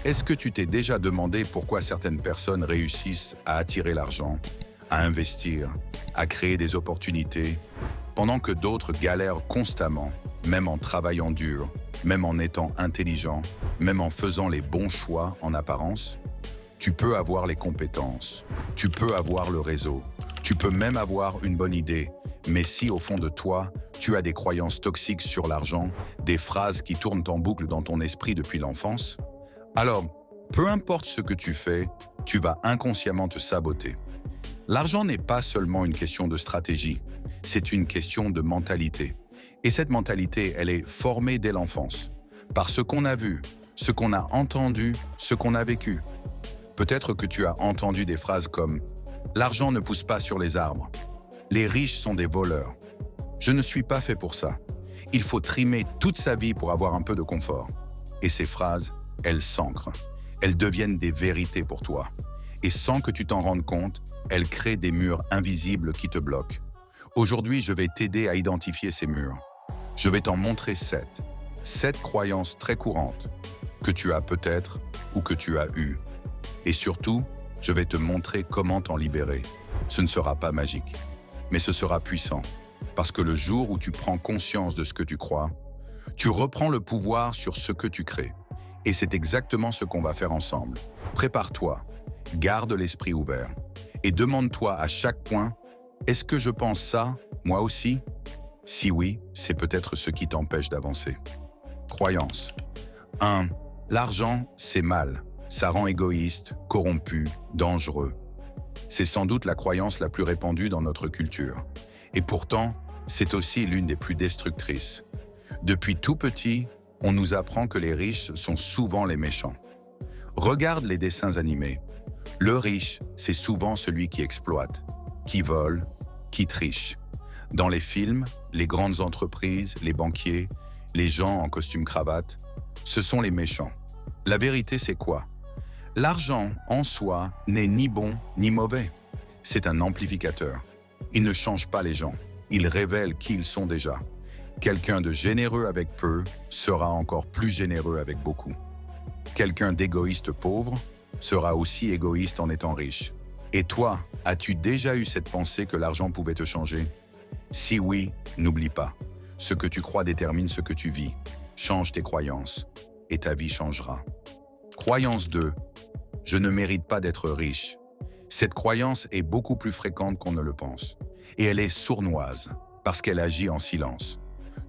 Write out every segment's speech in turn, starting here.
Est-ce que tu t'es déjà demandé pourquoi certaines personnes réussissent à attirer l'argent, à investir, à créer des opportunités, pendant que d'autres galèrent constamment, même en travaillant dur, même en étant intelligent, même en faisant les bons choix en apparence? Tu peux avoir les compétences, tu peux avoir le réseau, tu peux même avoir une bonne idée, mais si au fond de toi, tu as des croyances toxiques sur l'argent, des phrases qui tournent en boucle dans ton esprit depuis l'enfance, alors, peu importe ce que tu fais, tu vas inconsciemment te saboter. L'argent n'est pas seulement une question de stratégie, c'est une question de mentalité. Et cette mentalité, elle est formée dès l'enfance, par ce qu'on a vu, ce qu'on a entendu, ce qu'on a vécu. Peut-être que tu as entendu des phrases comme « L'argent ne pousse pas sur les arbres »,« Les riches sont des voleurs »,« Je ne suis pas fait pour ça »,« Il faut trimer toute sa vie pour avoir un peu de confort ». Et ces phrases, elles s'ancrent, elles deviennent des vérités pour toi. Et sans que tu t'en rendes compte, elles créent des murs invisibles qui te bloquent. Aujourd'hui, je vais t'aider à identifier ces murs. Je vais t'en montrer 7. 7 croyances très courantes que tu as peut-être ou que tu as eues. Et surtout, je vais te montrer comment t'en libérer. Ce ne sera pas magique, mais ce sera puissant. Parce que le jour où tu prends conscience de ce que tu crois, tu reprends le pouvoir sur ce que tu crées. Et c'est exactement ce qu'on va faire ensemble. Prépare-toi, garde l'esprit ouvert et demande-toi à chaque point, est-ce que je pense ça, moi aussi? Si oui, c'est peut-être ce qui t'empêche d'avancer. Croyance. 1. L'argent, c'est mal. Ça rend égoïste, corrompu, dangereux. C'est sans doute la croyance la plus répandue dans notre culture. Et pourtant, c'est aussi l'une des plus destructrices. Depuis tout petit, on nous apprend que les riches sont souvent les méchants. Regarde les dessins animés. Le riche, c'est souvent celui qui exploite, qui vole, qui triche. Dans les films, les grandes entreprises, les banquiers, les gens en costume-cravate, ce sont les méchants. La vérité, c'est quoi? L'argent, en soi, n'est ni bon ni mauvais. C'est un amplificateur. Il ne change pas les gens. Il révèle qui ils sont déjà. Quelqu'un de généreux avec peu sera encore plus généreux avec beaucoup. Quelqu'un d'égoïste pauvre sera aussi égoïste en étant riche. Et toi, as-tu déjà eu cette pensée que l'argent pouvait te changer? Si oui, n'oublie pas. Ce que tu crois détermine ce que tu vis. Change tes croyances et ta vie changera. Croyance 2. Je ne mérite pas d'être riche. Cette croyance est beaucoup plus fréquente qu'on ne le pense. Et elle est sournoise parce qu'elle agit en silence.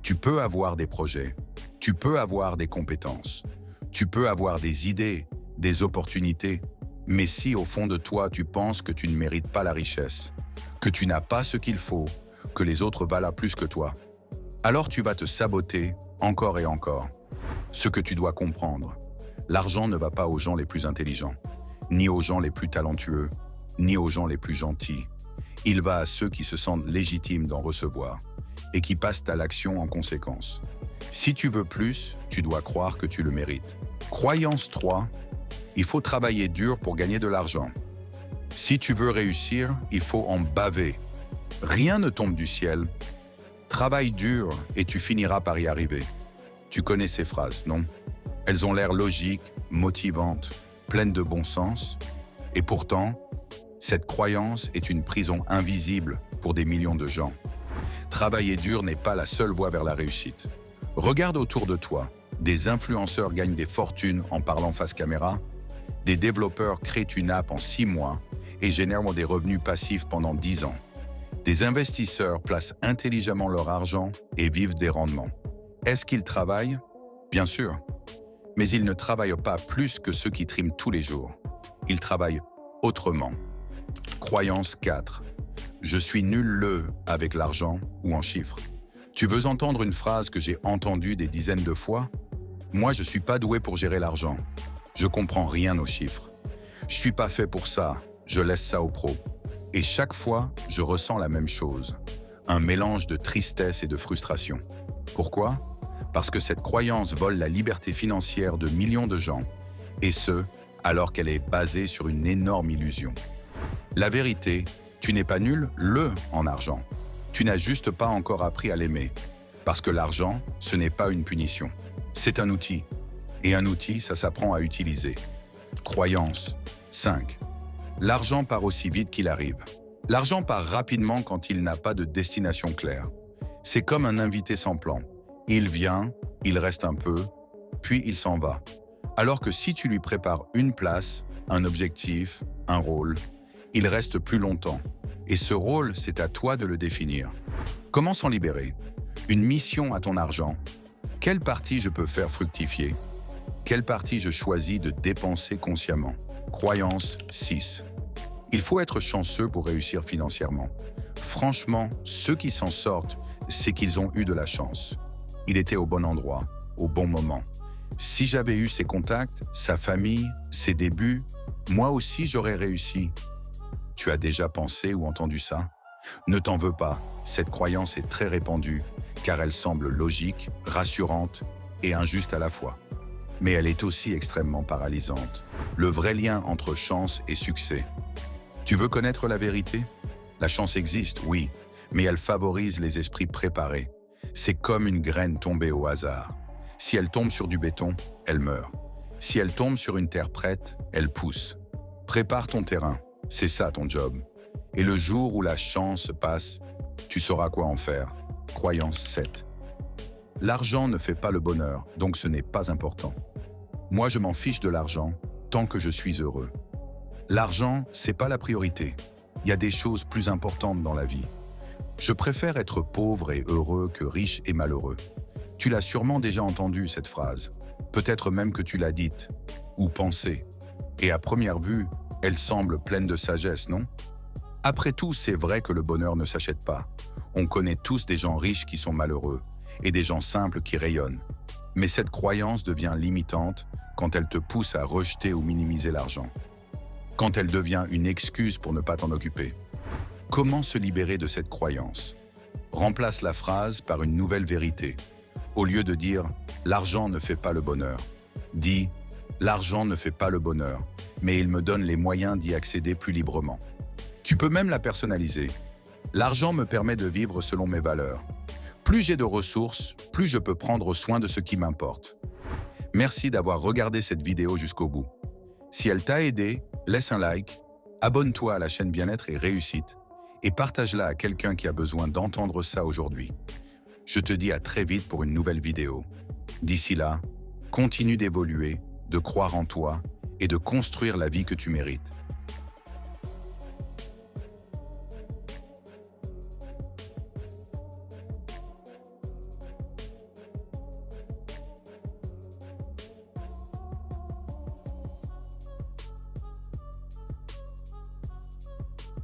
Tu peux avoir des projets, tu peux avoir des compétences, tu peux avoir des idées, des opportunités, mais si au fond de toi tu penses que tu ne mérites pas la richesse, que tu n'as pas ce qu'il faut, que les autres valent plus que toi, alors tu vas te saboter encore et encore. Ce que tu dois comprendre, l'argent ne va pas aux gens les plus intelligents, ni aux gens les plus talentueux, ni aux gens les plus gentils. Il va à ceux qui se sentent légitimes d'en recevoir et qui passent à l'action en conséquence. Si tu veux plus, tu dois croire que tu le mérites. Croyance 3. Il faut travailler dur pour gagner de l'argent. Si tu veux réussir, il faut en baver. Rien ne tombe du ciel. Travaille dur et tu finiras par y arriver. Tu connais ces phrases, non? Elles ont l'air logiques, motivantes, pleines de bon sens. Et pourtant, cette croyance est une prison invisible pour des millions de gens. Travailler dur n'est pas la seule voie vers la réussite. Regarde autour de toi. Des influenceurs gagnent des fortunes en parlant face caméra. Des développeurs créent une app en 6 mois et génèrent des revenus passifs pendant 10 ans. Des investisseurs placent intelligemment leur argent et vivent des rendements. Est-ce qu'ils travaillent? Bien sûr. Mais ils ne travaillent pas plus que ceux qui triment tous les jours. Ils travaillent autrement. Croyance 4. Je suis nul avec l'argent ou en chiffres. Tu veux entendre une phrase que j'ai entendue des dizaines de fois? Moi, je ne suis pas doué pour gérer l'argent. Je comprends rien aux chiffres. Je suis pas fait pour ça. Je laisse ça aux pros. Et chaque fois, je ressens la même chose. Un mélange de tristesse et de frustration. Pourquoi? Parce que cette croyance vole la liberté financière de millions de gens. Et ce, alors qu'elle est basée sur une énorme illusion. La vérité, tu n'es pas nul en argent. Tu n'as juste pas encore appris à l'aimer. Parce que l'argent, ce n'est pas une punition. C'est un outil. Et un outil, ça s'apprend à utiliser. Croyance 5. L'argent part aussi vite qu'il arrive. L'argent part rapidement quand il n'a pas de destination claire. C'est comme un invité sans plan. Il vient, il reste un peu, puis il s'en va. Alors que si tu lui prépares une place, un objectif, un rôle, il reste plus longtemps. Et ce rôle, c'est à toi de le définir. Comment s'en libérer? Une mission à ton argent. Quelle partie je peux faire fructifier? Quelle partie je choisis de dépenser consciemment? Croyance 6. Il faut être chanceux pour réussir financièrement. Franchement, ceux qui s'en sortent, c'est qu'ils ont eu de la chance. Il était au bon endroit, au bon moment. Si j'avais eu ses contacts, sa famille, ses débuts, moi aussi j'aurais réussi. Tu as déjà pensé ou entendu ça? Ne t'en veux pas, cette croyance est très répandue, car elle semble logique, rassurante et injuste à la fois. Mais elle est aussi extrêmement paralysante. Le vrai lien entre chance et succès. Tu veux connaître la vérité? La chance existe, oui, mais elle favorise les esprits préparés. C'est comme une graine tombée au hasard. Si elle tombe sur du béton, elle meurt. Si elle tombe sur une terre prête, elle pousse. Prépare ton terrain, c'est ça ton job. Et le jour où la chance passe, tu sauras quoi en faire. Croyance 7. L'argent ne fait pas le bonheur, donc ce n'est pas important. Moi, je m'en fiche de l'argent tant que je suis heureux. L'argent, c'est pas la priorité. Il y a des choses plus importantes dans la vie. Je préfère être pauvre et heureux que riche et malheureux. Tu l'as sûrement déjà entendu, cette phrase. Peut-être même que tu l'as dite ou pensée. Et à première vue, elle semble pleine de sagesse, non? Après tout, c'est vrai que le bonheur ne s'achète pas. On connaît tous des gens riches qui sont malheureux et des gens simples qui rayonnent. Mais cette croyance devient limitante quand elle te pousse à rejeter ou minimiser l'argent. Quand elle devient une excuse pour ne pas t'en occuper. Comment se libérer de cette croyance? Remplace la phrase par une nouvelle vérité. Au lieu de dire « l'argent ne fait pas le bonheur », dis « l'argent ne fait pas le bonheur, mais il me donne les moyens d'y accéder plus librement ». Tu peux même la personnaliser. L'argent me permet de vivre selon mes valeurs. Plus j'ai de ressources, plus je peux prendre soin de ce qui m'importe. Merci d'avoir regardé cette vidéo jusqu'au bout. Si elle t'a aidé, laisse un like, abonne-toi à la chaîne Bien-être et Réussite et partage-la à quelqu'un qui a besoin d'entendre ça aujourd'hui. Je te dis à très vite pour une nouvelle vidéo. D'ici là, continue d'évoluer, de croire en toi et de construire la vie que tu mérites.